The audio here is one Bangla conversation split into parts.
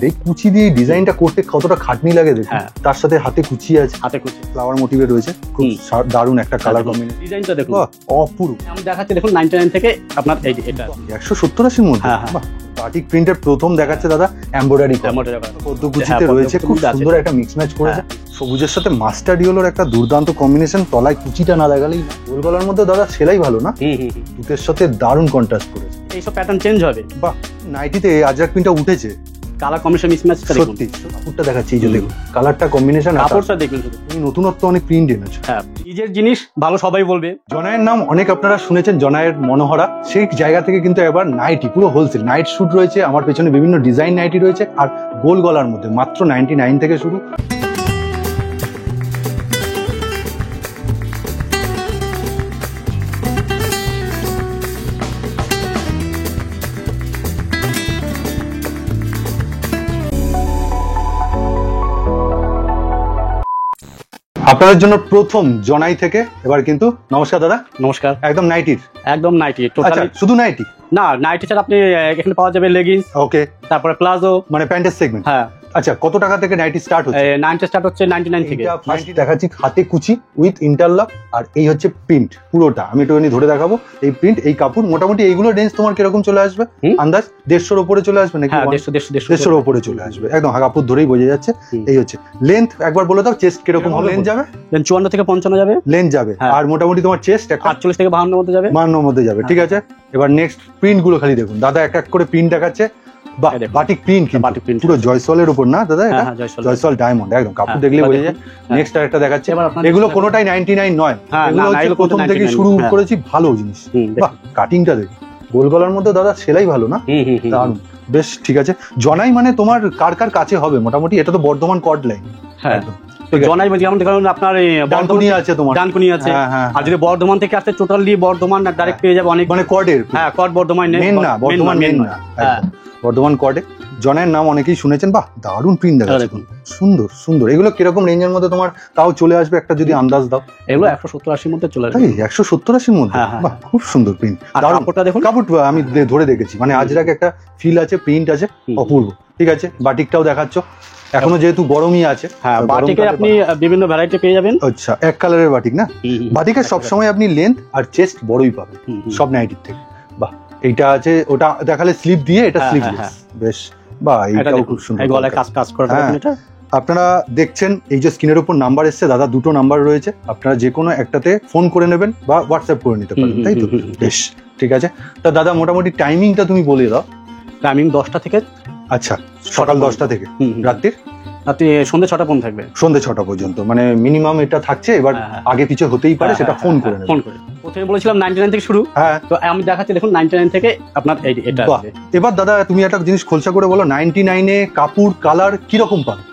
এই কুচি দিয়ে ডিজাইনটা করতে কতটা খাটনি লাগে দেখুন। তার সাথে হাতে কুচি আছে, হাতে কুচি ফ্লাওয়ার মোটিভে রয়েছে, খুব দারুণ একটা কালার কম্বিনেশন। ডিজাইনটা দেখুন অপূর্ব। আমি দেখাচ্ছি দেখুন 99 থেকে আপনার এটা 170-80-র মধ্যে। বাটিক প্রিন্টের প্রথম দেখাচ্ছে দাদা এমব্রয়ডারি পদ্ম কুচিতে রয়েছে, খুব সুন্দর একটা মিক্স ম্যাচ করেছে। সবুজের সাথে মাস্টার্ড ইয়েলোর একটা দুর্দান্ত কম্বিনেশন, তলায় কুচিটা না দেখালেই না। গোল গলার মধ্যে দাদা সেলাই ভালো না, দুধের সাথে দারুণ কন্ট্রাস্ট করেছে। এইসব প্যাটার্ন চেঞ্জ হবে। বাহ, নাইটিতে আজরাক প্রিন্টটা উঠেছে, কালার কম্বিনেশন মিসম্যাচটা দেখুন। সত্যি কাপড়টা দেখাচ্ছি, এই যে দেখুন কালারটা কম্বিনেশন, কাপড়টা দেখুন। তুমি নতুনত্ব অনেক প্রিন্ট এনেছো। হ্যাঁ, নিজের জিনিস ভালো সবাই বলবে। জনায়ের নাম অনেক আপনারা শুনেছেন, জনায়ের মনোহরা। সেই জায়গা থেকে কিন্তু এবার নাইটি, পুরো হোলসেল নাইট শুট রয়েছে, আমার পেছনে বিভিন্ন ডিজাইন নাইটি রয়েছে, আর গোল গলার মধ্যে মাত্র 99 থেকে শুরু। আপনাদের জন্য প্রথম জনাই থেকে এবার কিন্তু, নমস্কার দাদা। নমস্কার। একদম নাইটির, একদম নাইটি টোটালি। শুধু নাইটি না, নাইটি ছাড়া আপনি এখানে পাওয়া যাবে লেগিংস, ওকে, তারপরে প্লাজো, মানে প্যান্টের সেগমেন্ট। হ্যাঁ। আচ্ছা, কত টাকা থেকে নাইটি স্টার্ট হচ্ছে? 90 স্টার্ট হচ্ছে 99 থেকে। ফার্স্ট দেখাচ্ছি হাতে কুচি উইথ ইন্টারলক, আর এই হচ্ছে প্রিন্ট পুরোটা। আমি একটুখানি ধরে দেখাবো। এই প্রিন্ট, এই কাপড়, মোটামুটি এইগুলো রেঞ্জ তোমার কিরকম চলে আসবে আন্দাজ? 150-র উপরে চলে আসবে নাকি? 150-র উপরে চলে আসবে, একদম কাপড় ধরেই বোঝা যাচ্ছে। এই হচ্ছে লেন্থ, একবার বলে দাও চেস্ট কিরকম হবে? লেন্থ যাবে 54 থেকে 55 যাবে, লেন্থ যাবে। আর মোটামুটি তোমার চেস্ট 48 থেকে 52 মধ্যে যাবে, 52-র মধ্যে যাবে। ঠিক আছে, এবার নেক্সট প্রিন্ট গুলো খালি দেখুন দাদা, এক এক করে প্রিন্ট দেখাচ্ছে। বাটিক প্রিন্ট, পুরো জয়সওয়ালের উপর না দাদা? এটা জয়সওয়াল ডায়মন্ড, একদম কাপড় দেখলে বোঝা যায়। নেক্সট আরেকটা দেখাচ্ছে, এগুলো কোনোটাই 99 নয়, এগুলো হচ্ছে প্রথম থেকে শুরু করেছি, ভালো জিনিস। বাহ, কাটিংটা দেখুন, গোল গলার মধ্যে দাদা সেলাই ভালো না? দারুণ, বেশ। ঠিক আছে, জনাই মানে তোমার কার কার কাছে হবে মোটামুটি? এটা তো বর্ধমান কর্ড লাইন। হ্যাঁ, জনাই যেমন দেখুন আপনার ডানকুনি আছে, তোমার ডানকুনি আছে। আর যদি বর্ধমান থেকে আসতে টোটালি বর্ধমান ডাইরেক্ট পেয়ে যাবে অনেক, মানে কর্ডের। হ্যাঁ, কর্ড বর্ধমান মেন না, বর্ধমান মেন না, বর্ধমান কর্ডে। জনের নাম অনেকেই শুনেছেন। বাহ, দারুণ প্রিন্ট দেখা দেখুন, সুন্দর সুন্দর। এগুলো কিরকম রেঞ্জের মধ্যে তোমার তাও চলে আসবে একটা যদি আন্দাজ দাও? এগুলো 170-80-র মধ্যে চলে আসবে। 170-80-র মধ্যে? বাহ, খুব সুন্দর প্রিন্ট। কাপড়টা দেখুন, কাপড় আমি ধরে দেখেছি, মানে আজরাক একটা ফিল আছে, প্রিন্ট আছে, অপূর্ব। ঠিক আছে, বাটিকটাও দেখাচ্ছ, এখনো যেহেতু গরমই আছে। হ্যাঁ, বাটিকে আপনি বিভিন্ন ভ্যারাইটি পেয়ে যাবেন। আচ্ছা, এক কালারের বাটিক না? বাটিকে সবসময় আপনি লেন্থ আর চেস্ট বড়ই পাবেন সব নাইটির থেকে। বাহ, এইটা আছে, ওটা দেখালে স্লিপ দিয়ে, এটা স্লিভলেস, বেশ। বাহ, এইটাও খুব সুন্দর, গলায় কাজ করা এটা। আপনারা দেখছেন এই যে স্ক্রিনের উপর নাম্বার এসছে দাদা, দুটো নাম্বার রয়েছে, আপনারা যে কোনো একটাতে ফোন করে নেবেন বা হোয়াটসঅ্যাপ করে নিতে পারেন, তাই তো? বেশ, ঠিক আছে। তা দাদা মোটামুটি টাইমিংটা তুমি বলে দাও। টাইমিং 10টা থেকে। আচ্ছা, সকাল 10টা থেকে রাত্রির সন্ধ্যে 6টা পর্যন্ত থাকবে। সন্ধ্যে 6টা পর্যন্ত, মানে মিনিমাম এটা থাকছে। এবার আগে পিছে হতেই পারে, সেটা ফোন করে নেবেন। ফোন করে প্রথমে বলেছিলাম 99 থেকে শুরু। হ্যাঁ, তো আমি দেখাচ্ছি দেখুন 99 থেকে আপনার এটা। এবার দাদা তুমি একটা জিনিস খোলসা করে বলো, 99-এ কাপড় কালার কিরকম পাবে?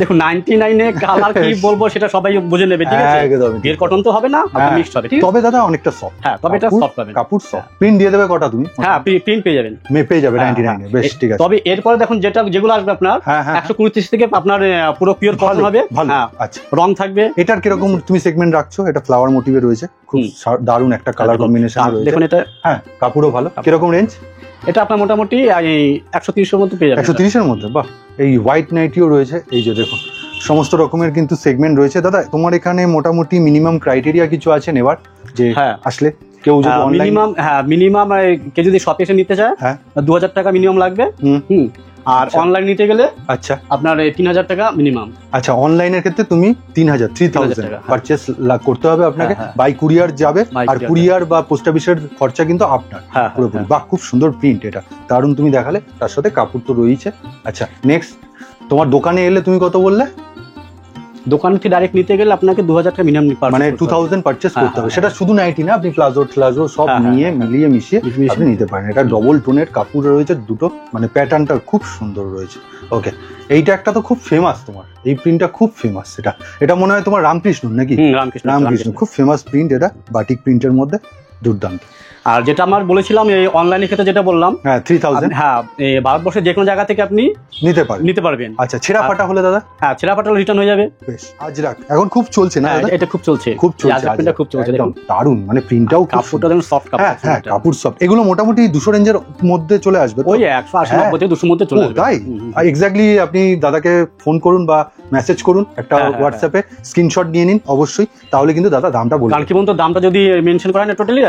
দেখুন 99-এ কালার কি বলবো সেটা সবাই বুঝে নেবে। ঠিক আছে, বিয়ের কটন তো হবে না, মিক্সড হবে। তবে দাদা অনেকটা সফট। হ্যাঁ, তবে এটা সফট পাবেন, কাপড় সফট। প্রিন্ট দিয়ে দেবে কটা তুমি? হ্যাঁ, প্রিন্ট পেয়ে যাবেন, পেয়ে যাবে 99-এ। বেশ, ঠিক আছে। তবে এরপরে দেখুন যেগুলো আসবে আপনার 129 থেকে আপনার পুরো পিওর কটন হবে। হ্যাঁ, আচ্ছা, রং থাকবে। এটার কিরকম তুমি সেগমেন্ট রাখছো? এটা ফ্লাওয়ার মোটিভে রয়েছে, খুব দারুণ একটা কালার কম্বিনেশন রয়েছে। দেখুন এটা, হ্যাঁ, কাপড়ও ভালো। কিরকম রেঞ্জ? এটা আপনার মোটামুটি 130-এর মধ্যে পেয়ে যাবেন। 130-এর মধ্যে? বাহ, এই হোয়াইট নাইটিও রয়েছে। এই যে দেখুন, সমস্ত রকমের কিন্তু সেগমেন্ট রয়েছে। দাদা তোমার এখানে মোটামুটি মিনিমাম ক্রাইটেরিয়া কিছু আছে নেবার, যে আসলে কেউ যদি মিনিমাম কেউ যদি শপে এসে নিতে চায় 2000 টাকা মিনিমাম লাগবে। আর অনলাইন নিতে গেলে আচ্ছা আপনার 3000 টাকা মিনিমাম। আচ্ছা, অনলাইনের ক্ষেত্রে তুমি 3000 পারচেস করতে হবে আপনাকে। বাই কুরিয়ার যাবে, আর কুরিয়ার বা পোস্ট অফিসের খরচা কিন্তু আপনার পুরোপুরি। বাহ, খুব সুন্দর প্রিন্ট, এটা দারুণ তুমি দেখালে, তার সাথে কাপড় তো রয়েছে। আচ্ছা, নেক্সট তোমার দোকানে এলে তুমি কত বললে? দোকান থেকে ডাইরেক্ট নিতে গেলে আপনাকে 2000 টাকা মিনিমাম, মানে 2000 পারচেস করতে হবে। সেটা শুধু নাইটি না, আপনি প্লাজো সব নিয়ে মিলিয়ে মিশিয়ে আপনি নিতে পারেন। এটা ডবল টোনের কাপড় রয়েছে দুটো, মানে প্যাটার্নটা খুব সুন্দর রয়েছে। ওকে, এইটা একটা তো খুব ফেমাস, তোমার এই প্রিন্টটা খুব ফেমাস। এটা মনে হয় তোমার রামকৃষ্ণ নাকি? রামকৃষ্ণ, খুব ফেমাস প্রিন্ট এটা, বাটিক প্রিন্টের মধ্যে, দুর্দান্ত। আর যেটা আমার বলেছিলাম এই অনলাইনের ক্ষেত্রে যেটা বললাম, হ্যাঁ 3000, হ্যাঁ ভারতবর্ষের যে কোনো জায়গা থেকে আপনি নিতে পারবেন। আচ্ছা, ছেঁড়া ফাটা হলে দাদা? হ্যাঁ, ছেঁড়া ফাটা হলে রিটার্ন হয়ে যাবে। বেশ, আজরাক এখন খুব চলছে না দাদা? এটা খুব চলছে, আজরাকটা খুব চলছে, একদম দারুণ, মানে প্রিন্টটাও কাপড়টা দেখুন সফট কাপড়। হ্যাঁ, কাপড় সফট। এগুলো মোটামুটি 200 রেঞ্জের মধ্যে চলে আসবে, ওই 180 90 থেকে 200 মধ্যে চলে আসবে। তাই এক্স্যাক্টলি আপনি দাদাকে ফোন করুন বা মেসেজ করুন, একটা হোয়াটসঅ্যাপে স্ক্রিনশট নিয়ে নিন অবশ্যই, তাহলে কিন্তু দাদা দামটা বলবেন। কারণ কি বলুন তো, দামটা যদি মেনশন করা হয় না টোটালি,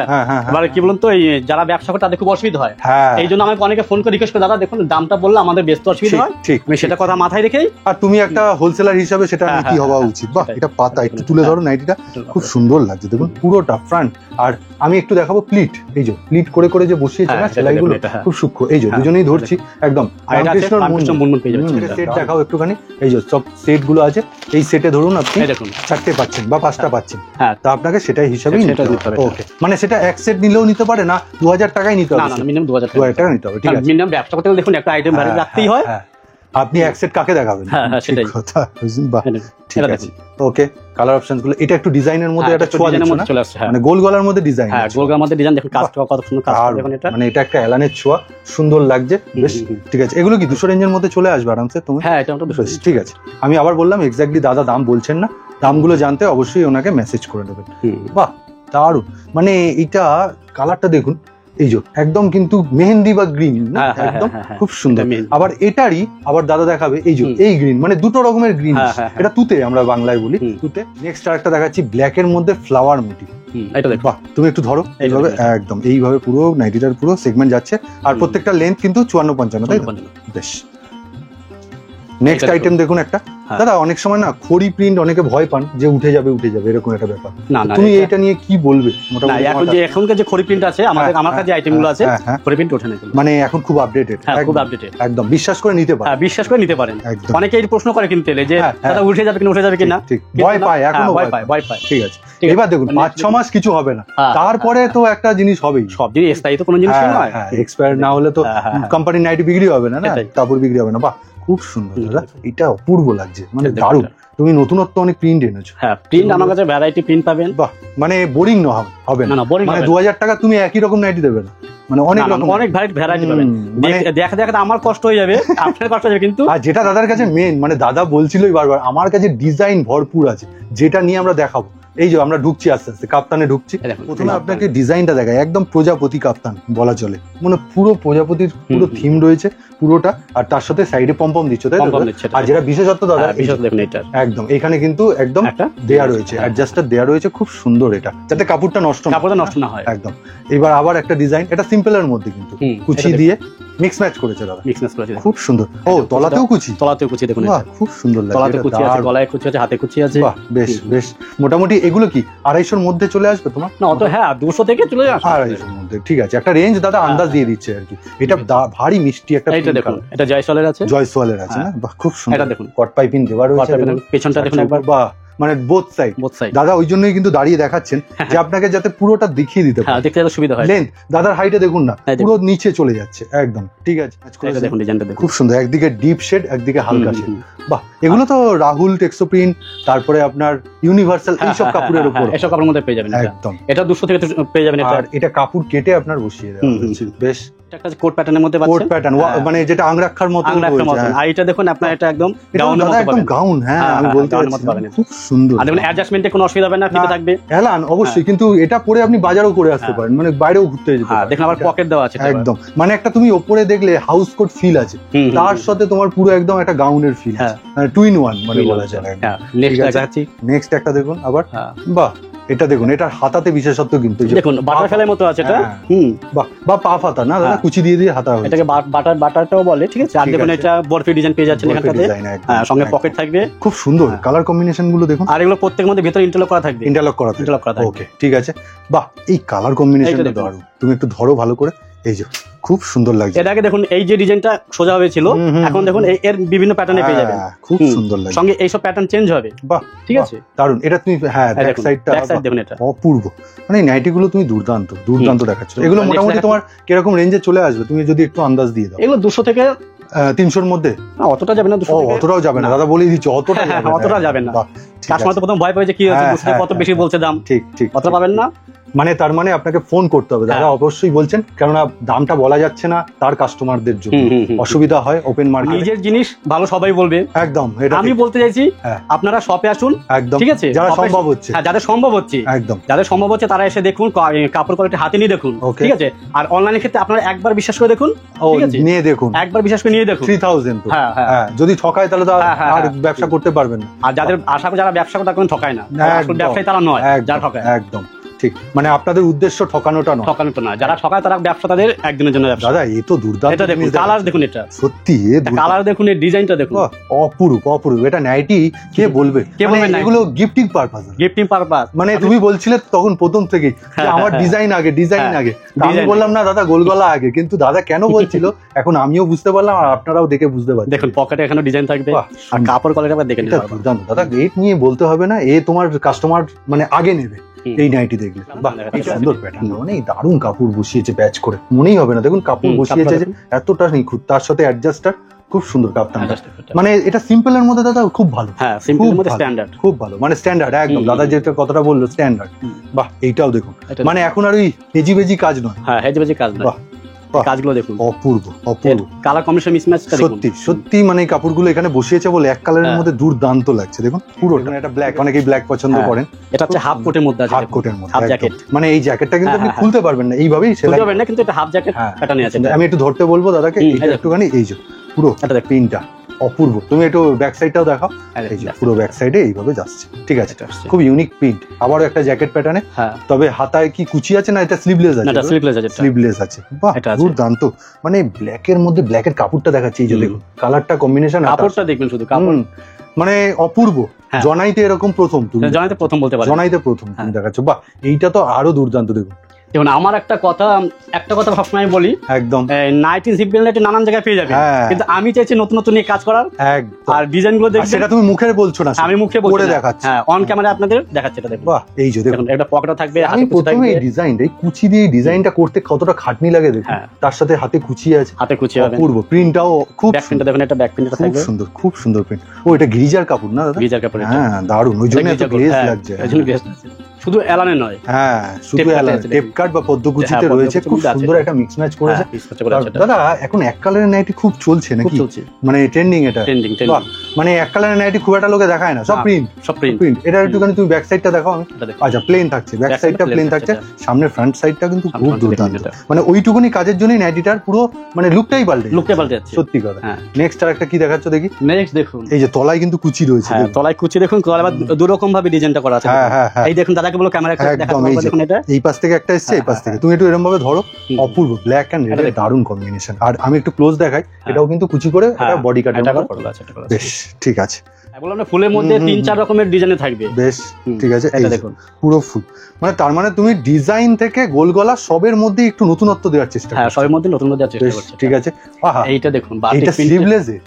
এবারে কি বলুন তো, এই যারা ব্যবসা করে তাদের খুব অসুবিধা হয়। এই জন্য আমাকে অনেকে ফোন করে রিকোয়েস্ট করে, দাদা দেখুন দামটা বললে আমাদের বেশ তো অসুবিধা হয়। ঠিক, আমি সেটা কথা মাথায় রেখেই। আর তুমি একটা হোলসেলার হিসাবে সেটা নীতি হওয়া উচিত। বাহ, এটা পাতা একটু তুলে ধরো, নাইটিটা খুব সুন্দর লাগছে দেখুন, পুরোটা ফ্রন্ট। আর আমি একটু দেখাবো প্লিট, এই যে প্লিট করে করে যে বসিয়েছে না সেলাইগুলো, খুব সূক্ষ্ম। এই যে দুজনেই ধরছি একদম সেট দেখাও একটুখানি। এই যে সব সেট গুলো আছে, এই সেটে ধরুন আপনি 4টে পাচ্ছেন বা 5টা পাচ্ছেন, তা আপনাকে সেটাই হিসাবেই নিতে হবে। ওকে, মানে সেটা এক সেট নিলেও নিতে পারে না, 2000 টাকায় নিতে হবে। না, মিনিমাম 2000 টাকা নিতে হবে। ঠিক আছে, মিনিমাম ব্যবসা করতে গেলে দেখুন একটা আইটেম ভারী রাখতেই হয়। আপনি এক সেট কাকে দেখাবেন? সেটাই কথা। বাহ, ঠিক আছে। ওকে, কালার অপশনস গুলো, এটা একটু ডিজাইনের মধ্যে একটা ছোঁয়া চলে আসছে, মানে গোল গলার মধ্যে ডিজাইন। হ্যাঁ, গোল গলার মধ্যে ডিজাইন, দেখুন কাজটা কত সুন্দর কাজ দেখুন। এটা মানে এটা একটা এলানের ছোঁয়া, সুন্দর লাগছে বেশ। ঠিক আছে, এগুলো কি 200 রেঞ্জের মধ্যে চলে আসবে আরামসে তুমি? হ্যাঁ, এটা 200। ঠিক আছে, আমি আবার বললাম এক্স্যাক্টলি দাদা দাম বলছেন না, দামগুলো জানতে অবশ্যই ওনাকে মেসেজ করে দেবেন। বাহ, দারুণ, মানে এটা কালারটা দেখুন, এই যে একদম কিন্তু মেহেন্দি বা গ্রিন, একদম খুব সুন্দর। আবার এটারই আবার দাদা দেখাবে এই যে এই গ্রিন, মানে দুটো রকমের গ্রিন, এটা তুতে আমরা বাংলায় বলি তুতে। নেক্সট আরেকটা দেখাচ্ছি ব্ল্যাক এর মধ্যে ফ্লাওয়ার মোটিভ। এটা দেখো, বাহ, তুমি একটু ধরো এইভাবে, একদম এইভাবে পুরো নাইটিটার পুরো সেগমেন্ট যাচ্ছে, আর প্রত্যেকটা লেন্থ কিন্তু 54-55, তাই বেশ। নেক্সট আইটেম দেখুন একটা, দাদা অনেক সময় না খড়ি প্রিন্ট অনেকে ভয় পান যে উঠে যাবে এরকম একটা ব্যাপার। তুমি এটা নিয়ে কি বলবে? মোটামুটি এখনকার যে খড়ি প্রিন্ট আছে, আমার কাছে আইটেমগুলো আছে, খড়ি প্রিন্ট ওঠে না, মানে এখন খুব আপডেটেড, খুব আপডেটেড, একদম বিশ্বাস করে নিতে পারেন। বিশ্বাস করে নিতে পারেন। অনেকে এই প্রশ্ন করে কিনতে এলে যে দাদা উঠে যাবে কিনা, ভয় পায়, এখনো ভয় পায়। ঠিক আছে, এবার দেখুন 5-6 মাস কিছু হবে না, তারপরে তো একটা জিনিস হবেই। সব জিনিস স্থায়ী তো কোনো জিনিস নয়, এক্সপায়ার না হলে তো কোম্পানির নাইটি বিক্রি হবে না, কাপড় বিক্রি হবে না। বাহ, খুব সুন্দর দাদা, এটা অপূর্ব লাগছে, মানে দারুণ। তুমি নতুনত্ব অনেক প্রিন্ট এনেছো। হ্যাঁ, প্রিন্ট আমার কাছে ভ্যারাইটি প্রিন্ট পাবেন। বাহ, মানে বোরিং হবে না, মানে 2000 টাকা তুমি একই রকম নাইটি দেবে না, মানে অনেক ভ্যারাইটি পাবেন। দেখা আমার কষ্ট হয়ে যাবে, আপনার কষ্ট হয়ে যাবে। কিন্তু আর যেটা দাদার কাছে মেন, মানে দাদা বলছিলই বারবার, আমার কাছে ডিজাইন ভরপুর আছে, যেটা নিয়ে আমরা দেখাবো। এই যে আমরা ঢুকছি, আস্তে আস্তে কাপ্তানে ঢুকছি। প্রথমে আপনাকে ডিজাইনটা দেখায়, একদম প্রজাপতি কাপ্তান বলা চলে, মানে পুরো প্রজাপতির পুরো থিম রয়েছে পুরোটা, আর তার সাথে সাইডে পম্পম দিচ্ছ, তাই তো? আর যেটা বিশেষত্ব দাদা, একদম এখানে কিন্তু একদম দেয়া রয়েছে, অ্যাডজাস্টার দেয়া রয়েছে, খুব সুন্দর, এটা যাতে কাপড়টা নষ্ট না হয় একদম। এবার আবার একটা ডিজাইন, এটা সিম্পলের মধ্যে কিন্তু কুচি দিয়ে মিক্স ম্যাচ করেছে দাদা, খুব সুন্দর। ও, তলাতেও কুচি দেখুন, খুব সুন্দর লাগে, তলাতে কুচি আছে, গলায় কুচি আছে, হাতে কুচি আছে। বাহ, বেশ বেশ। মোটামুটি এগুলো কি 250-র মধ্যে চলে আসবে তোমার? না, অত 200 থেকে চলে আসবে 250-র মধ্যে। ঠিক আছে, একটা রেঞ্জ দাদা আন্দাজ দিয়ে দিচ্ছে আর কি। এটা ভারী মিষ্টি একটা, এটা দেখুন, এটা জয়সওয়ালের আছে না? বাহ, খুব সুন্দর। এটা দেখুন, কট পাইপিং দেওয়া রয়েছে, পেছনটা দেখুন একবার। বাহ, মানে বোথ সাইড দাদা ওই জন্যই কিন্তু দাঁড়িয়ে দেখাচ্ছেন যে আপনাকে যাতে পুরোটা দেখিয়ে দিতে পারে, দেখতে যাতে সুবিধা হয়। লেন্থ দাদার হাইটে দেখুন না, পুরো নিচে চলে যাচ্ছে একদম। ঠিক আছে, দেখুন ডিজাইনটা দেখুন, খুব সুন্দর, একদিকে ডিপ শেড, একদিকে হালকা শেড। বাহ, এগুলো তো রাহুল টেক্সো প্রিন্ট, তারপরে আপনার ইউনিভার্সাল, এইসব কাপড়ের উপর, এসব কাপড়ের মধ্যে পেয়ে যাবেন একদম। এটা 200 থেকে পেয়ে যাবেন। আর এটা কাপড় কেটে আপনার বসিয়ে দেওয়া হয়েছে, বেশ। একটা কোট প্যাটার্নের মধ্যে পাচ্ছেন, কোট প্যাটার্ন, মানে যেটা আংরাক্ষার মতো রয়েছে। আর এটা দেখুন আপনার, এটা একদম গাউনের মতো, একদম গাউন। হ্যাঁ, আমি বলতে পারছি, খুব সুন্দর। আর দেখুন অ্যাডজাস্টমেন্টে কোনো অসুবিধা হবে না, ফিতে থাকবে এলান অবশ্যই, কিন্তু এটা পরে আপনি বাজারও করে আসতে পারেন, মানে বাইরেও ঘুরতে যেতে পারেন। দেখুন আবার পকেট দেওয়া আছে, একদম, মানে একটা তুমি উপরে দেখলে হাউস কোট ফিল আছে, তার সাথে তোমার পুরো একদম একটা গাউনের ফিল আছে, মানে 2-in-1 মানে বলা যায়। নেক্সট একটা দেখুন আবার, বাহ, এটা দেখুন, এটার হাতাতে বিশেষত্ব কিন্তু দেখুন, বাটার ফেলার মতো আছে এটা, বা পা ফাতা না দাদা, কুচি দিয়ে হাতা হয়, এটাকে বাটারটাও বলে। ঠিক আছে, আর দেখুন এটা বরফি ডিজাইন পেয়ে যাচ্ছেন এখানটাতে, সঙ্গে পকেট থাকবে, খুব সুন্দর কালার কম্বিনেশন গুলো দেখুন। আর এগুলো প্রত্যেকের মধ্যে ভিতরে ইন্টারলক করা থাকবে। ওকে, ঠিক আছে। বাহ, এই কালার কম্বিনেশনটা দারুণ, তুমি একটু ধরো ভালো করে। এই যে খুব সুন্দর লাগছে। এর আগে দেখুন এই যে ডিজাইনটা সোজা হয়েছিল, এখন দেখুন এর বিভিন্ন প্যাটার্নে পেয়ে যাবেন, খুব সুন্দর লাগছে। সঙ্গে এইসব প্যাটার্ন চেঞ্জ হবে। বাহ, ঠিক আছে, দারুন। এটা তুমি ব্যাক সাইডটা দেখুন, এটা অপূর্ব। মানে নাইটি গুলো তুমি দুর্দান্ত দেখাচ্ছ। এগুলো মোটামুটি তোমার কিরকম রেঞ্জে চলে আসবে তুমি যদি একটু আন্দাজ দিয়ে দাও? এগুলো 200 থেকে 300-র মধ্যে। অতটা যাবে না, অতটাও যাবে না দাদা, বলেই দিচ্ছি অতটা যাবে না। কাস্টমার তো প্রথম ভয় পায় যে কি হচ্ছে, কত বেশি বলছে দাম। ঠিক ঠিক, অতটা পাবেন না। মানে তার মানে আপনাকে ফোন করতে হবে দাদা, অবশ্যই বলছেন, কেননা দামটা বলা যাচ্ছে না তার কাস্টমারদের জন্য অসুবিধা হয় ওপেন মার্কেট। নিজের জিনিস ভালো সবাই বলবে, একদম। আমি বলতে চাইছি আপনারা শপে আসুন, একদম, ঠিক আছে, যারা সম্ভব হচ্ছে, যাদের সম্ভব হচ্ছে, একদম যাদের সম্ভব হচ্ছে তারা এসে দেখুন, কাপড় কোয়ালিটি হাতে নিয়ে দেখুন, ঠিক আছে। আর অনলাইনের ক্ষেত্রে আপনারা একবার বিশ্বাস করে দেখুন, ঠিক আছে, নিয়ে দেখুন, একবার বিশ্বাস করে নিয়ে দেখুন। 3000 তো যদি ঠকায় তাহলে আর ব্যবসা করতে পারবেন না। আর যাদের আশা করি যারা ব্যবসা করে তারা ঠকায় না, আসলে ব্যবসায়ী তারা নয় যারা ঠকায়। একদম ঠিক, মানে আপনাদের উদ্দেশ্য ঠকানোটা নয়, যারা ঠকায় তারা ব্যবসা তাদের একদিনের জন্য ব্যবসা। দাদা এই তো দুর্দান্ত। এটা দেখুন, কালার দেখুন, এটা সত্যি কালার দেখুন, এই ডিজাইনটা দেখুন, অপূর্ব। এটা নাইটি কে বলবে, এগুলো গিফটিং পারপাস। মানে তুমি বলছিলে তখন প্রথম থেকে আমার ডিজাইন আগে, আমি বললাম না দাদা গোলগলা আগে, কিন্তু দাদা কেন বলছিল এখন আমিও বুঝতে পারলাম, আর আপনারাও দেখে বুঝতে পারছেন। দেখুন পকেটে এখানে ডিজাইন থাকবে, আর কাপড় কোয়ালিটি আবার দেখে নিতে পারবেন। দুর্দান্ত দাদা, রেট নিয়ে বলতে হবে না, তোমার কাস্টমার মানে আগে নেবে এই নাইটি দেখলে। বাহ, সুন্দর প্যাটার্ন, মানে দারুণ কাপড় বসিয়েছে ব্যাচ করে, মনেই হবে না। দেখুন কাপড় বসিয়েছে এতটা নিখুঁত, তার সাথে অ্যাডজাস্টার খুব সুন্দর কাপড়টা। মানে এটা সিম্পলের মধ্যে দাদা খুব ভালো, খুব ভালো, মানে স্ট্যান্ডার্ড একদম। দাদা যেটা কথাটা বললো স্ট্যান্ডার্ড। বাহ, এইটাও দেখুন, মানে এখন আর ওই হেজিবেজি কাজ নয়। হেজিবেজি কাজ নয়, কাজগুলো দেখুন অপূর্ব। কালার কম্বিনেশন মিসম্যাচটা সত্যি মানে কাপড়গুলো এখানে বসিয়েছে বলে এক কালারের মধ্যে দুর্দান্ত লাগছে। দেখুন পুরোটা, এটা ব্ল্যাক, অনেকেই ব্ল্যাক পছন্দ করেন। এটা হচ্ছে হাফ কোটের মধ্যে আছে, হাফ কোটের মধ্যে, হাফ জ্যাকেট। মানে এই জ্যাকেটটা কিন্তু আপনি খুলতে পারবেন না, এইভাবেই সেলাই পারবেন না, কিন্তু এটা হাফ জ্যাকেট প্যাটার্নে আছে। আমি একটু ধরতে বলবো দাদাকে, এটা একটুখানি এই যে পুরো প্রিন্টটা অপূর্ব। তুমি একটু ব্যাক সাইডটাও দেখাও, এই যে পুরো ব্যাক সাইডে এইভাবে যাচ্ছে, ঠিক আছে, খুব ইউনিক প্রিন্ট। আবারও একটা জ্যাকেট প্যাটার্নে, তবে হাতায় কি কুচি আছে না এটা স্লিভলেস আছে? স্লিভলেস আছে। বাহ, দুর্দান্ত। মানে ব্ল্যাকের মধ্যে ব্ল্যাকের কাপড়টা দেখাচ্ছে, এই যে দেখুন কালারটা কম্বিনেশন, কাপড়টা দেখবেন শুধু, কাপড় মানে অপূর্ব। জনাইতে এরকম প্রথম, তুমি জনাইতে প্রথম বলতে পারো, জনাইতে প্রথম তুমি দেখাচ্ছ। বাহ, এইটা তো আরো দুর্দান্ত। দেখুন দেখুন, আমার একটা কথা সবসময় বলি, একদম নাইটি জিপবেল নাইটি নানান জায়গায় পেয়ে যাবে, কিন্তু আমি চাইছি নতুন নতুন নিয়ে কাজ করার। আর ডিজাইন গুলো দেখবেন, সেটা তুমি মুখে বলছো না, আমি মুখে বলে দেখাচ্ছি, অন ক্যামেরা আপনাদের দেখাচ্ছি। এটা দেখুন, বাহ, এই যে দেখুন একটা পকেট থাকবে। আমি প্রথমে এই ডিজাইনটা, এই কুচি দিয়ে ডিজাইনটা করতে কতটা খাটনি লাগে দেখুন, তার সাথে হাতে কুচি আছে, হাতে কুচি হবে, অপূর্ব। প্রিন্টটাও খুব, ব্যাক প্রিন্টটা দেখুন, এটা ব্যাক প্রিন্টটা থাকবে, সুন্দর, খুব সুন্দর প্রিন্ট। ও এটা গ্রিজার কাপড় না দাদা? গ্রিজার কাপড়, হ্যাঁ দারুণ, ওই জন্য এত গ্লেজ লাগছে। শুধু এলানে নয়, শুধু এলানে, টেপ কাট বা পদ্মকুচিতে রয়েছে, খুব সুন্দর একটা মিক্স ম্যাচ করেছে। দাদা এখন এক কালারের নাইটি খুব চলছে নাকি, মানে ট্রেন্ডিং এটা? মানে এক কালারের নাইটি খুব একটা লোকে দেখায় না, সব প্রিন্ট। এটা একটুখানি তুমি ব্যাক সাইডটা দেখাও। আচ্ছা, প্লেন থাকছে, ব্যাক সাইডটা প্লেন থাকছে, সামনের ফ্রন্ট সাইডটা কিন্তু খুব দুর্দান্ত। মানে ওইটুকুনি কাজের জন্যই নাইটিটার পুরো মানে লুকটাই পাল্টে যাচ্ছে, সত্যি কথা। নেক্সট আর একটা কি দেখাচ্ছ দেখি? নেক্সট দেখুন, এই যে তলায় কিন্তু কুচি রয়েছে, তলায় কুচি দেখুন, দু রকম ভাবে ডিজাইনটা করা আছে। এই দেখুন, দাদাকে বলো ক্যামেরা দেখাতে, দেখুন এটা এই পাশ থেকে একটা এসেছে, এই পাশ থেকে। তুমি একটু এরকম ভাবে ধরো, অপূর্ব ব্ল্যাক এন্ড রেড, দারুণ কম্বিনেশন। আর আমি একটু ক্লোজ দেখাই, এটাও কিন্তু কুচি করে এটা বডি কাট করা আছে। বেশ, ঠিক আছে। বললাম না, ফুলের মধ্যে 3-4 রকমের ডিজাইনে থাকবে। বেশ, ঠিক আছে। এটা দেখুন পুরো ফুল, মানে তার মানে তুমি ডিজাইন থেকে গোল গলা সবের মধ্যে একটু নতুনত্ব দেওয়ার চেষ্টা করছো। সবের মধ্যে নতুনত্ব দেওয়ার চেষ্টা করছি, ঠিক আছে। আহা, এইটা দেখুন, এটা স্লিভলেস এ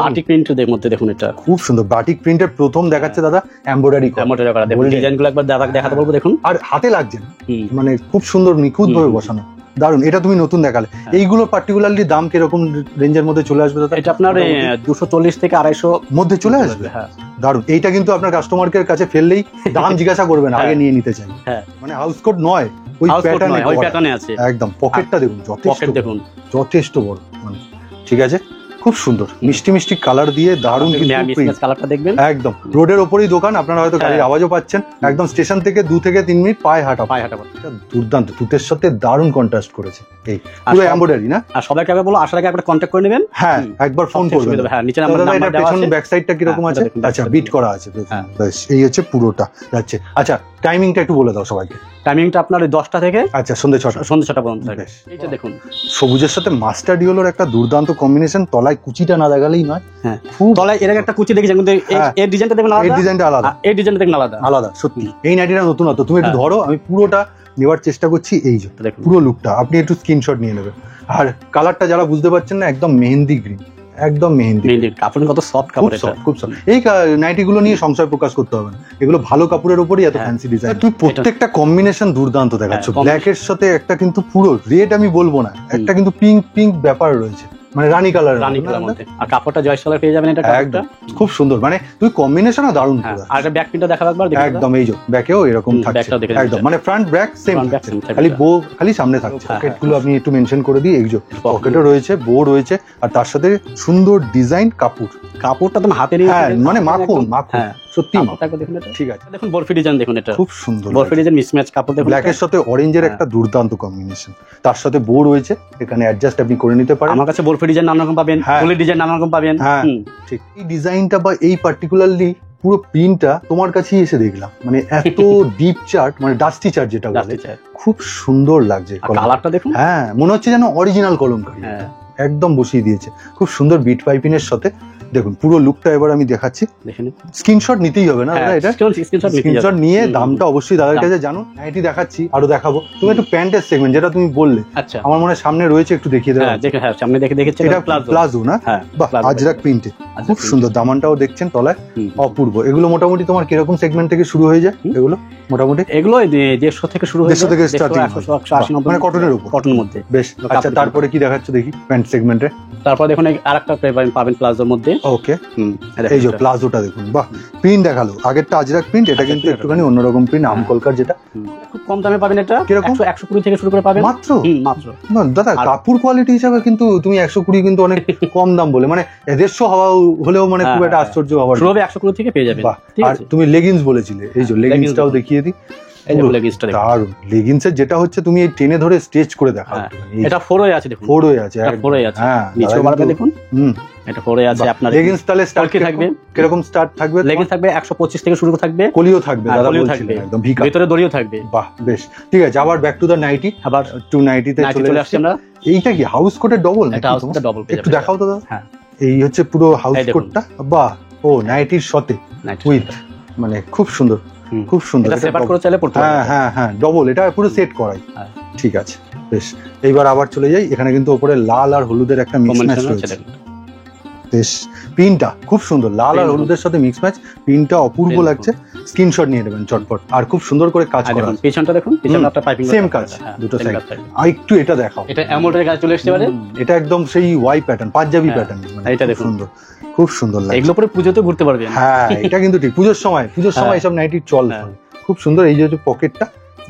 বাটিক প্রিন্টের মধ্যে দেখুন, এটা খুব সুন্দর। বাটিক প্রিন্টের প্রথম দেখাচ্ছে দাদা, এমব্রয়ডারি করা। দেখুন ডিজাইনগুলো একবার দাদাকে দেখাতে বলবো, দেখুন। আর হাতে লাগছে না, মানে খুব সুন্দর নিখুঁত ভাবে বসানো, দারুন। এটা তুমি নতুন দেখালে। এইগুলো পার্টিকুলারলি দাম কিরকম রেঞ্জের মধ্যে চলে আসবে দাদা? এটা আপনার 240 থেকে 250 মধ্যে চলে আসবে। দারুন। এইটা কিন্তু আপনার কাস্টমারের কাছে ফেললেই দাম জিজ্ঞাসা করবেন, আগে নিয়ে নিতে চাই। মানে হাউস কোট নয়, ওই প্যাটার্নে আছে একদম। পকেটটা দেখুন, যথেষ্ট বড়, মানে ঠিক আছে, খুব সুন্দর মিষ্টি মিষ্টি কালার দিয়ে দারুণ। কালারটা দেখবেন, একদম রোডের ওপরেই দোকান, আপনারা হয়তো গাড়ির আওয়াজও পাচ্ছেন। একদম স্টেশন থেকে 2 থেকে 3 মিনিট পায়ে হাঁটা। দুর্দান্ত, তুতের সাথে দারুণ কন্ট্রাস্ট করেছে। এই পুরো এমব্রয়ডারি না? আর সবাইকে বলো আসার আগে একবার কন্টাক্ট করে নেবেন। হ্যাঁ, একবার ফোন করবেন। হ্যাঁ, নিচে নাম্বার দেওয়া আছে। ব্যাক সাইডটা কি রকম আছে? আচ্ছা, বিট করা আছে। বেশ, এই হচ্ছে পুরোটা যাচ্ছে। আচ্ছা, টাইমিংটা একটু বলে দাও সবাইকে। টাইমিংটা আপনার 10টা থেকে আচ্ছা সন্ধ্যে 6টা পর্যন্ত থাকে। এইটা দেখুন, সবুজের সাথে মাস্টার্ড ইয়েলোর একটা দুর্দান্ত কম্বিনেশন। তলায় কুচিটা না দেখালেই নয়। হ্যাঁ, তলায় এর আগে একটা কুচি দেখেছেন, কিন্তু এর ডিজাইনটা দেখুন আলাদা। এর ডিজাইনটা আলাদা, এর ডিজাইনটা দেখুন আলাদা। সত্যি এই নাইটিটা নতুন হতো। তুমি একটু ধরো, আমি পুরোটা নেওয়ার চেষ্টা করছি। এই যে পুরো লুকটা আপনি একটু স্ক্রিনশট নিয়ে নেবেন। আর কালারটা যারা বুঝতে পারছেন না, একদম মেহেন্দি গ্রিন, একদম মেহেন্দি। কাপড় কত সফট কাপড়, এটা খুব সফট। এই নাইটি গুলো নিয়ে সংশয় প্রকাশ করতে হবে না, এগুলো ভালো কাপড়ের উপরই এত ফ্যান্সি ডিজাইন। তুমি প্রত্যেকটা কম্বিনেশন দুর্দান্ত দেখাচ্ছ। ব্ল্যাক এর সাথে একটা কিন্তু পুরো রেড আমি বলবো না, একটা কিন্তু পিঙ্ক পিঙ্ক ব্যাপার রয়েছে, মানে রানী কালার মধ্যে। আর কাপড়টা জয়েস কালার পেয়ে যাবেন, এটা একদম খুব সুন্দর, মানে তুমি কম্বিনেশনও দারুণ। আর এটা ব্যাক প্রিন্টটা দেখাবো একবার, একদম এই যে ব্যাকেও এরকম থাকছে, একদম মানে ফ্রন্ট ব্যাক সেম, খালি বো খালি সামনে থাকছে। পকেট গুলো আপনি একটু মেনশন করে দিই, এই যে পকেটও রয়েছে, বো রয়েছে, আর তার সাথে সুন্দর ডিজাইন কাপড়টা তো হাতে নিয়ে, মানে মাখন সত্যি। ঠিক আছে, দেখুন বরফি ডিজাইন, দেখুন এটা খুব সুন্দর বরফি ডিজাইন, মিসম্যাচ কাপড় দেখুন, ব্ল্যাক এর সাথে অরেঞ্জের একটা দুর্দান্ত কম্বিনেশন, তার সাথে বো রয়েছে, এখানে অ্যাডজাস্ট আপনি করে নিতে পারেন। আমার কাছে বরফি ডিজাইন নানা রকম পাবেন, ফুলের ডিজাইন নানা রকম পাবেন। ঠিক, এই ডিজাইনটা বা এই পার্টিকুলারলি পুরো প্রিন্টটা তোমার কাছেই এসে দেখলাম, মানে এত ডিপ চার্ট, মানে ডাস্টি চার্ট যেটা বলে, খুব সুন্দর লাগছে। কালারটা দেখুন, মনে হচ্ছে যেন অরিজিনাল কলমকারী, একদম বসিয়ে দিয়েছে। খুব সুন্দর বিট পাইপিংয়ের সাথে দেখুন পুরো লুকটা এবার আমি দেখাচ্ছি। স্ক্রিনশট নিতেই হবে না দাদা, এটা স্ক্রিনশট নিয়ে দামটা অবশ্যই দাদার কাছে জানুন। নাইটি দেখাচ্ছি, আরো দেখাবো। তুমি একটু প্যান্টের সেগমেন্ট যেটা তুমি বললে, আমার মনে হয় সামনে রয়েছে, একটু দেখিয়ে দেবো। সামনে দেখেছি, এটা প্লাজো না? বাহ, আজরাক প্রিন্টে খুব সুন্দর, দামানটাও দেখছেন তলায়, অপূর্ব। এগুলো মোটামুটি তোমার কিরকম সেগমেন্ট থেকে শুরু হয়ে যায়? এগুলো মোটামুটি এগুলো 150 থেকে শুরু হয়ে যায়, 150 থেকে স্টার্টিং, 180 90, মানে কটনের উপর, কটনের মধ্যে। বেশ, আচ্ছা তারপরে কি দেখাচ্ছ দেখি প্যান্ট সেগমেন্টে? তারপর দেখুন আরেকটা পাবেন প্লাজোর মধ্যে। ওকে, এই যে প্লাজোটা দেখুন, বাহ, প্রিন্ট দেখালো। আগেরটা আজরাক প্রিন্ট, এটা কিন্তু একটুখানি অন্যরকম প্রিন্ট, আমকলকার, যেটা খুব কম দামে পাবেন। এটা কিরকম? 120 থেকে শুরু করে পাবেন মাত্র। না দাদা, কাপড় কোয়ালিটি হিসাবে কিন্তু তুমি 120 কিন্তু অনেক কম দাম বলে, মানে 150 হওয়া হলেও মানে খুব একটা আশ্চর্য হওয়ার, শুরু হবে 120 থেকে পেয়ে যাবেন। আর তুমি লেগিংস বলেছিলে, এই যে লেগিংসটাও দেখিয়ে দিই। দারুণ লেগিংসের, যেটা হচ্ছে তুমি এই টেনে ধরে স্ট্রেচ করে দেখাও। এটা 4 ওয়ে আছে, দেখুন 4 ওয়ে আছে, 4 ওয়ে আছে, নিচেও বাড়বে দেখুন। এটা 4 ওয়ে আছে। আপনার লেগিংস তাহলে স্টার্ট কি থাকবে? কিরকম স্টার্ট থাকবে? লেগিংস থাকবে 125 থেকে শুরু থাকবে, কলিও থাকবে, দাদা বলছিলেন একদম ভিকা, ভিতরে দড়িও থাকবে। বাহ, বেশ, ঠিক আছে। আবার ব্যাক টু দা নাইটি, আবার টু নাইটিতে চলে আসছি আমরা। এইটা কি হাউস কোটের ডবল? এটা হাউস কোটের ডবল, একটু দেখাও তো দাদা। এই হচ্ছে পুরো হাউস কোটটা, বাহ, ও নাইটির সাথে উইথ, মানে খুব সুন্দর, খুব সুন্দর। এটা সেপারেট করে চাইলে পড়তে পারবে। হ্যাঁ ডবল, এটা পুরো সেট করাই। ঠিক আছে, বেশ। এইবার আবার চলে যাই, এখানে কিন্তু উপরে লাল আর হলুদের একটা মিক্স ম্যাচ রয়েছে। বেশ, প্রিন্টটা খুব সুন্দর, লাল আর হলুদের সাথে মিক্স ম্যাচ, প্রিন্টটা অপূর্ব লাগছে। স্ক্রিনশট নিয়ে নেবেন চটপট, আর খুব সুন্দর করে কাজ করা। পেছনটা দেখুন, পেছনটা একটা পাইপিং সেম কাজ, দুটো সাইড। আর একটু এটা দেখাও, এটা এমব্রয়ডারি কাজ চলে আসতে পারে। এটা একদম সেই ওয়াই প্যাটার্ন, পাঞ্জাবি প্যাটার্ন, এটা দেখুন সুন্দর, খুব সুন্দর লাগে। এগুলো পরে পুজোতে ঘুরতে পারবেন। হ্যাঁ, এটা কিন্তু ঠিক পুজোর সময় এসব নাইটি চল, খুব সুন্দর। এই যে পকেটটা,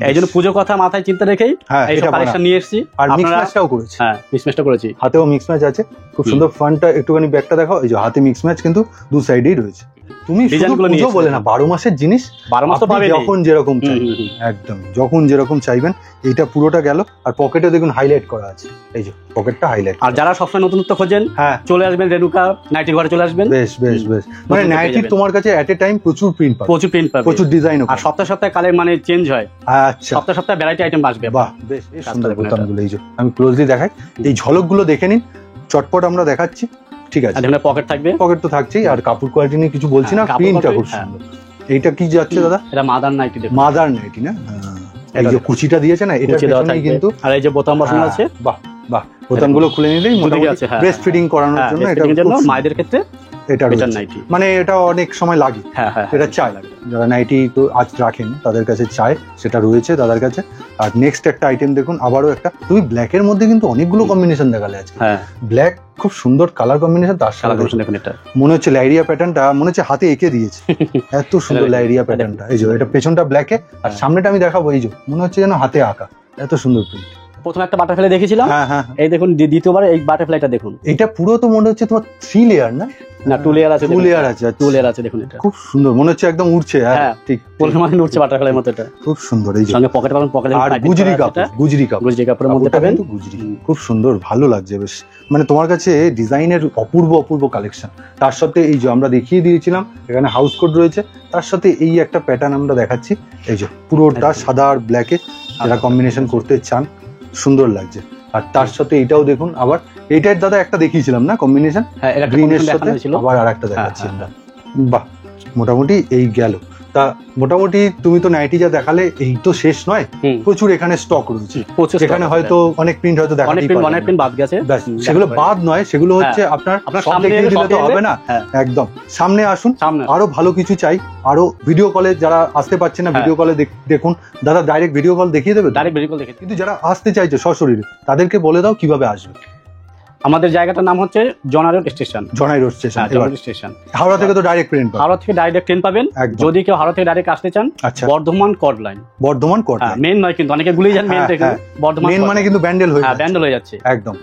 এই জন্য পুজোর কথা মাথায় চিন্তা রেখেই এই সব কালেকশন নিয়ে এসেছি। আর মিক্স ম্যাচটাও করেছি, মিক্স ম্যাচটা করেছি, হাতেও মিক্স ম্যাচ আছে, খুব সুন্দর। ফ্রন্টটা একটুখানি ব্যাকটা দেখাও, এই যে হাতে মিক্স ম্যাচ কিন্তু দু সাইডেই রয়েছে। তুমি শুধু পুজো বলে না, 12 মাসের জিনিস, 12 মাস তো পাবেন, যখন যেরকম চাইবেন, একদম যখন যেরকম চাইবেন। এইটা পুরোটা গেল, আর পকেটে দেখুন হাইলাইট করা আছে, এই যে পকেটটা হাইলাইট। আর যারা সবসময় নতুনত্ব খোঁজেন, চলে আসবেন রেনুকা নাইটি ঘরে, চলে আসবেন। বেশ বেশ বেশ, মানে নাইটি তোমার কাছে এট এ টাইম প্রচুর প্রিন্ট পাবে, প্রচুর ডিজাইন, আর সপ্তাহে সপ্তাহে কালার মানে চেঞ্জ হয়। আচ্ছা, সপ্তাহে সপ্তাহে ভ্যারাইটি আইটেম আসবে। বাহ, বেশ সুন্দর বোতামগুলো। এই যে আমি ক্লোজলি দেখাই, এই ঝলকগুলো দেখে নিন, চটপট আমরা দেখাচ্ছি। ঠিক আছে, পকেট থাকবে, পকেট তো থাকছেই। আর কাপড় কোয়ালিটি নিয়ে কিছু বলছি না, প্রিন্টটা খুব সুন্দর। এইটা কি যাচ্ছে দাদা? এটা মাদার নাইটি, মাদার নাইটি না? এই যে কুচিটা দিয়েছে না, এটা কিন্তু, আর এই যে বোতাম বসানো আছে, বাহ বাহ, বোতামগুলো খুলে নিলেই মোটামুটি ব্রেস্ট ফিডিং করানোর জন্য, এটা মায়েদের ক্ষেত্রে এটা নাইটি, মানে এটা অনেক সময় লাগে, এটা চাই লাগে, যারা নাইটি তো আজ রাখেন তাদের কাছে চায়, সেটা রয়েছে দাদার কাছে। আর নেক্সট একটা আইটেম দেখুন, আবারও একটা, তুমি ব্ল্যাক এর মধ্যে কিন্তু অনেকগুলো কম্বিনেশন দেখালে আজকে। ব্ল্যাক খুব সুন্দর কালার কম্বিনেশন, তার সাথে মনে হচ্ছে লাইরিয়া প্যাটার্নটা মনে হচ্ছে হাতে এঁকে দিয়েছে, এত সুন্দর লাইরিয়া প্যাটার্নটা। এই যে এটা পেছনটা ব্ল্যাকে, আর সামনেটা আমি দেখাবো, এই যে মনে হচ্ছে যেন হাতে আঁকা, এত সুন্দর প্রিন্ট। প্রথমে একটা বাটারফ্লাই দেখেছিলাম, এই দেখুন দ্বিতীয়বার এই বাটারফ্লাইটা দেখুন। এটা পুরো তো মনে হচ্ছে তোমার 3 লেয়ার না? না, 2 লেয়ার আছে, 2 লেয়ার আছে, 2 লেয়ার আছে, দেখুন এটা খুব সুন্দর, মনে হচ্ছে একদম উড়ছে। হ্যাঁ ঠিক, পোলের মতো উড়ছে বাটারফ্লাইয়ের মতো, এটা খুব সুন্দর। এই যে সঙ্গে পকেট পাবেন, পকেটে আর গুজরি কাপড়ের মধ্যে পাবেন, খুব সুন্দর, ভালো লাগছে বেশ। মানে তোমার কাছে ডিজাইনের অপূর্ব অপূর্ব কালেকশন। তার সাথে এই যে আমরা দেখিয়ে দিয়েছিলাম, এখানে হাউস কোড রয়েছে, তার সাথে এই একটা প্যাটার্ন আমরা দেখাচ্ছি, এই যে পুরোটা সাদা আর ব্ল্যাকে যারা কম্বিনেশন করতে চান, সুন্দর লাগছে। আর তার সাথে এটাও দেখুন, আবার এইটার দাদা একটা দেখিয়েছিলাম না কম্বিনেশন, গ্রিনের সাথে আবার আর একটা দেখাচ্ছি আমরা। বাহ, মোটামুটি এই গেল। তা মোটামুটি তুমি তো নাইটি যা দেখালে এই তো শেষ নয়, প্রচুর এখানে স্টক রয়েছে, এখানে হয়তো অনেক প্রিন্ট হয়তো দেখাতেই পারবে, অনেক প্রিন্ট বাদ গেছে, সেগুলো বাদ নয়, সেগুলো হচ্ছে আপনার সব দেখিয়ে দিলে তো হবে না, একদম সামনে আসুন, আরো ভালো কিছু চাই, আরো ভিডিও কলে যারা আসতে পারছে না ভিডিও কলে দেখুন, দাদা ডাইরেক্ট ভিডিও কল দেখিয়ে দেবে, ডাইরেক্ট ভিডিও কল দেখিয়ে। কিন্তু যারা আসতে চাইছে সশরীরে তাদেরকে বলে দাও কিভাবে আসবে। আমাদের জায়গাটার নাম হচ্ছে জনাই রোড স্টেশন। জনাই রোড স্টেশন, স্টেশন হাওড়া থেকে তো ডাইরেক্ট ট্রেন পাবেন, হাওড়া থেকে ডাইরেক্ট ট্রেন পাবেন। যদি কেউ হাওড়া থেকে ডাইরেক্ট আসতে চান, Bardhaman chord line, Bardhaman chord line main নয় কিন্তু অনেকে ভুলে যান, মেন থেকে বর্ধমান মেন মানে কিন্তু ব্যান্ডেল হয়ে যাচ্ছে, ব্যান্ডেল হয়ে যাচ্ছে একদম।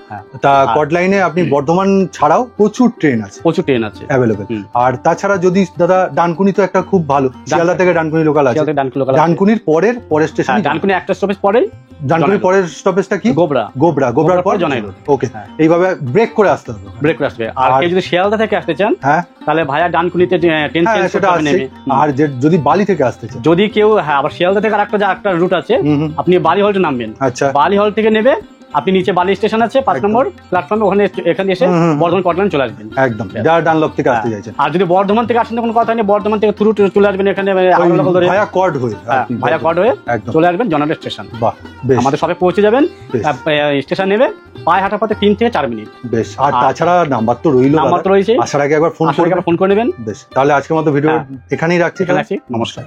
তা কর্ড লাইনে আপনি বর্ধমান ছাড়াও প্রচুর ট্রেন আছে, প্রচুর ট্রেন আছে অ্যাভেলেবেল। আর তাছাড়া যদি দাদা ডানকুনি তো একটা খুব ভালো, শিয়ালদা থেকে ডানকুনি লোকাল আছে, ডানকুনির পরের স্টেশন, ডানকুনি একটা স্টপেজ পরেই, ডানকুনির পরের স্টপেজটা কি? গোবরার পর জনাই রোড। ওকে, এইভাবে ব্রেক করে আসতে হবে, ব্রেক করে আসবে। আর কেউ যদি শিয়ালদা থেকে আসতে চান, তাহলে ভাইয়া ডানকুনিতে ট্রেন চেঞ্জ সেটা আছে। আর যদি বালি থেকে আসতে চান, যদি কেউ আবার শিয়ালদা থেকে আরেকটা রুট আছে, আপনি বালি হলটে নামবেন, আচ্ছা বালি হল থেকে নেবে আপনি নিচে বালি স্টেশন আছে 5 নম্বর প্ল্যাটফর্মে, ওখানে এখানে এসে বর্ধমান কর্ড লাইন চলে আসবেন, একদম যারা ডানলপ থেকে আসতে চাইছেন। আর যদি বর্ধমান থেকে আসেন কোনো কথা নেই, বর্ধমান থেকে থ্রু চলে আসবেন এখানে ভায়া কর্ড হয়ে চলে আসবেন জনাই রোড স্টেশন। বাহ, আমাদের সবে পৌঁছে যাবেন, স্টেশন নেবে পায়ে হাঁটা পথে 3 থেকে 4 মিনিট। বেশ, আর তাছাড়া নাম্বার তো রয়েছে, আসার আগে একবার ফোন করে নেবেন। বেশ, তাহলে আজকের মতো ভিডিও এখানেই রাখছি, নমস্কার।